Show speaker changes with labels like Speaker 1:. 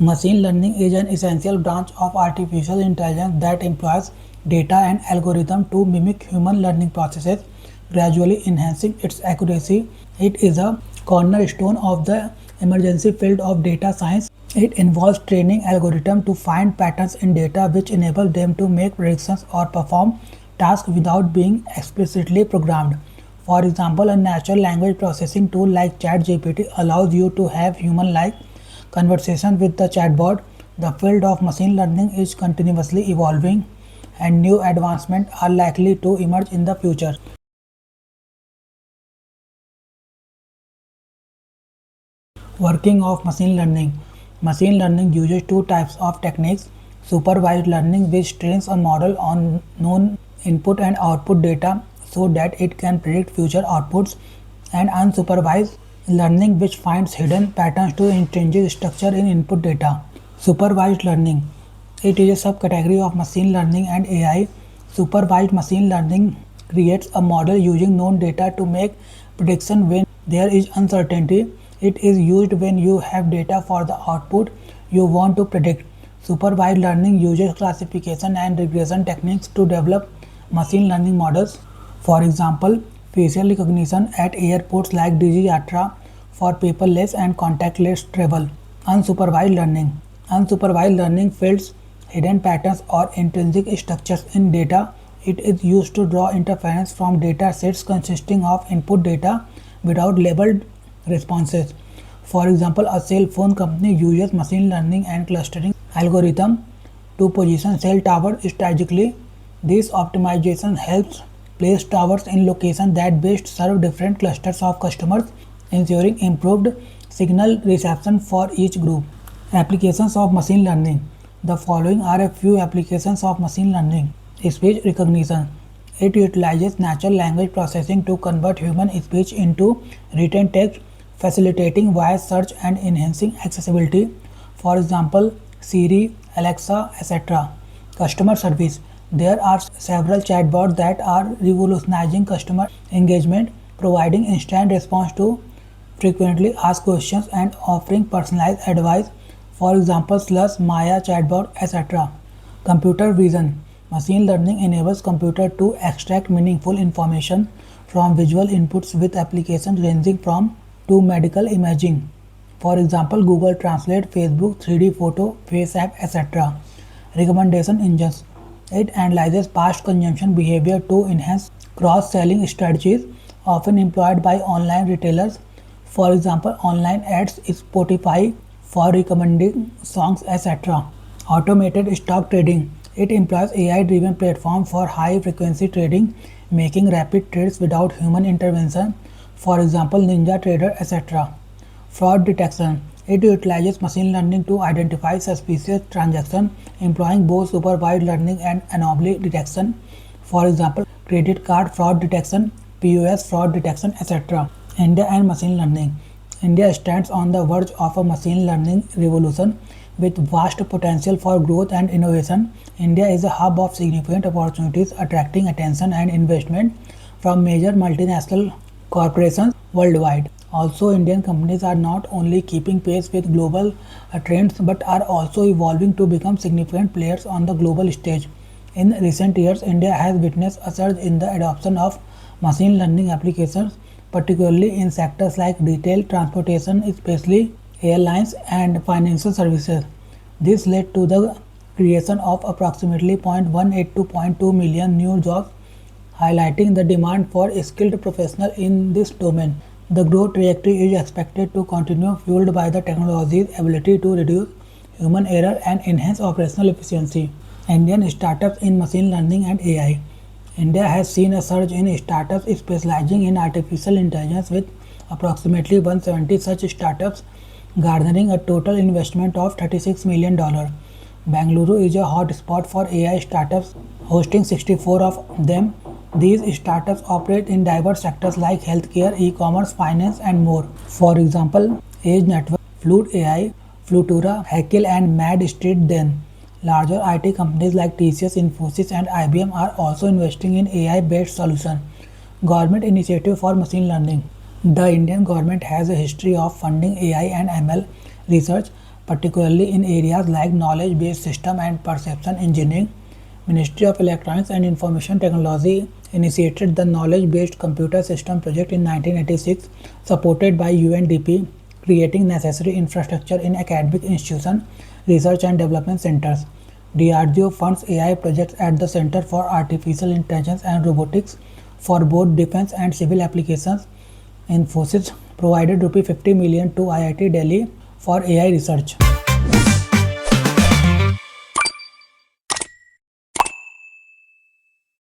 Speaker 1: Machine learning is an essential branch of artificial intelligence that employs data and algorithms to mimic human learning processes, gradually enhancing its accuracy. It is a cornerstone of the emergency field of data science. It involves training algorithms to find patterns in data which enable them to make predictions or perform tasks without being explicitly programmed. For example, a natural language processing tool like ChatGPT allows you to have human like conversation with the chatbot. The field of machine learning is continuously evolving and new advancements are likely to emerge in the future. Working of machine learning. Machine learning uses two types of techniques: supervised learning, which trains a model on known input and output data so that it can predict future outputs, and unsupervised learning, which finds hidden patterns to intrinsic structure in input data. Supervised learning. It is a subcategory of machine learning and AI. Supervised machine learning creates a model using known data to make prediction when there is uncertainty. It is used when you have data for the output you want to predict. Supervised learning uses classification and regression techniques to develop machine learning models. For example, facial recognition at airports like DigiYatra for paperless and contactless travel. Unsupervised learning. Unsupervised learning fills hidden patterns or intrinsic structures in data. It is used to draw inference from data sets consisting of input data without labeled responses. For example, a cell phone company uses machine learning and clustering algorithm to position cell towers strategically. This optimization helps place towers in locations that best serve different clusters of customers, ensuring improved signal reception for each group. Applications of machine learning. The following are a few applications of machine learning. Speech recognition. It utilizes natural language processing to convert human speech into written text, facilitating voice search and enhancing accessibility. For example, Siri, Alexa, etc. Customer service. There are several chatbots that are revolutionizing customer engagement, providing instant response to frequently asked questions and offering personalized advice. For example, Slush, Maya, chatbot, etc. Computer vision. Machine learning enables computer to extract meaningful information from visual inputs with applications ranging from to medical imaging. For example, Google Translate, Facebook 3D photo, Face app, etc. Recommendation engines. It analyzes past consumption behavior to enhance cross-selling strategies often employed by online retailers. For example, online ads, Spotify for recommending songs, etc. Automated stock trading. It employs AI-driven platform for high-frequency trading, making rapid trades without human intervention. For example, Ninja Trader, etc. Fraud detection. It utilizes machine learning to identify suspicious transactions, employing both supervised learning and anomaly detection. For example, credit card fraud detection, POS fraud detection, etc. India and machine learning. India stands on the verge of a machine learning revolution with vast potential for growth and innovation. India is a hub of significant opportunities, attracting attention and investment from major multinational corporations worldwide. Also, Indian companies are not only keeping pace with global trends but are also evolving to become significant players on the global stage. In recent years, India has witnessed a surge in the adoption of machine learning applications, particularly in sectors like retail, transportation, especially airlines, and financial services. This led to the creation of approximately 0.18 to 0.2 million new jobs, highlighting the demand for skilled professionals in this domain. The growth trajectory is expected to continue, fueled by the technology's ability to reduce human error and enhance operational efficiency. Indian startups in machine learning and AI. India has seen a surge in startups specializing in artificial intelligence, with approximately 170 such startups garnering a total investment of $36 million. Bangalore is a hotspot for AI startups, hosting 64 of them. These startups operate in diverse sectors like healthcare, e-commerce, finance, and more. For example, Age Network, Flute AI, Flutura, Hackle, and Mad Street Den. Larger IT companies like TCS, Infosys, and IBM are also investing in AI-based solutions. Government initiative for machine learning. The Indian government has a history of funding AI and ML research, particularly in areas like knowledge-based system and perception engineering. Ministry of Electronics and Information Technology initiated the Knowledge-Based Computer System project in 1986, supported by UNDP, creating necessary infrastructure in academic institutions, research and development centers. DRDO funds AI projects at the Center for Artificial Intelligence and Robotics for both defense and civil applications. Infosys provided ₹50 million to IIT Delhi for AI research.